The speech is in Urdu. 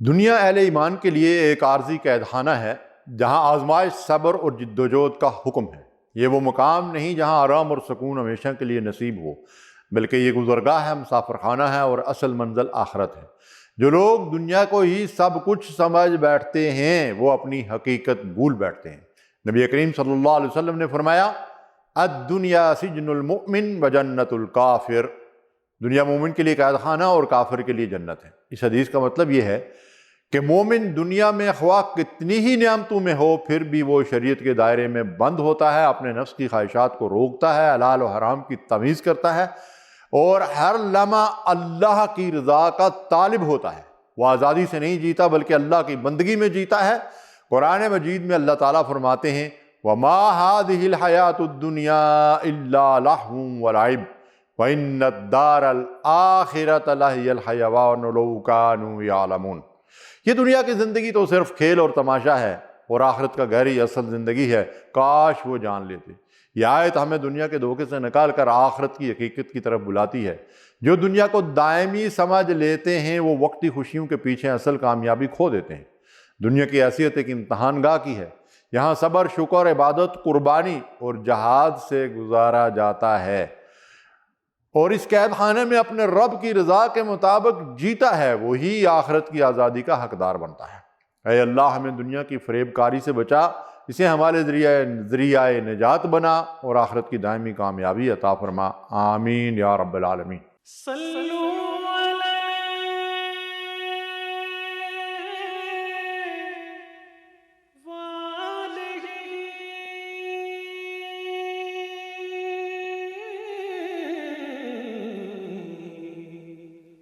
دنیا اہل ایمان کے لیے ایک عارضی قید خانہ ہے جہاں آزمائش، صبر اور جد و جہد کا حکم ہے۔ یہ وہ مقام نہیں جہاں آرام اور سکون ہمیشہ کے لیے نصیب ہو، بلکہ یہ گزرگاہ ہے، مسافر خانہ ہے اور اصل منزل آخرت ہے۔ جو لوگ دنیا کو ہی سب کچھ سمجھ بیٹھتے ہیں وہ اپنی حقیقت بھول بیٹھتے ہیں۔ نبی کریم صلی اللہ علیہ وسلم نے فرمایا، الدنیا سجن المؤمن و جنت الکافر۔ دنیا مومن کے لیے قید خانہ اور کافر کے لیے جنت ہے۔ اس حدیث کا مطلب یہ ہے کہ مومن دنیا میں خواہ کتنی ہی نعمتوں میں ہو پھر بھی وہ شریعت کے دائرے میں بند ہوتا ہے، اپنے نفس کی خواہشات کو روکتا ہے، حلال و حرام کی تمیز کرتا ہے اور ہر لمحہ اللہ کی رضا کا طالب ہوتا ہے۔ وہ آزادی سے نہیں جیتا بلکہ اللہ کی بندگی میں جیتا ہے۔ قرآن مجید میں اللہ تعالیٰ فرماتے ہیں، وَمَا هَذِهِ الْحَيَاةُ الدُّنْيَا إِلَّا لَهْوٌ وَلَعِبٌ وَإِنَّ الدَّارَ الْآخِرَةَ لَهِيَ الْحَيَوَانُ لَوْ كَانُوا يَعْلَمُونَ۔ یہ دنیا کی زندگی تو صرف کھیل اور تماشا ہے اور آخرت کا گہری اصل زندگی ہے، کاش وہ جان لیتے۔ یہ آیت ہمیں دنیا کے دھوکے سے نکال کر آخرت کی حقیقت کی طرف بلاتی ہے۔ جو دنیا کو دائمی سمجھ لیتے ہیں وہ وقتی خوشیوں کے پیچھے اصل کامیابی کھو دیتے ہیں۔ دنیا کی حیثیت ایک امتحان گاہ کی ہے، یہاں صبر، شکر، عبادت، قربانی اور جہاد سے گزارا جاتا ہے، اور اس قید خانے میں اپنے رب کی رضا کے مطابق جیتا ہے وہی آخرت کی آزادی کا حقدار بنتا ہے۔ اے اللہ، ہمیں دنیا کی فریب کاری سے بچا، اسے ہمارے ذریعہ نجات بنا اور آخرت کی دائمی کامیابی عطا فرما، آمین یا رب العالمین۔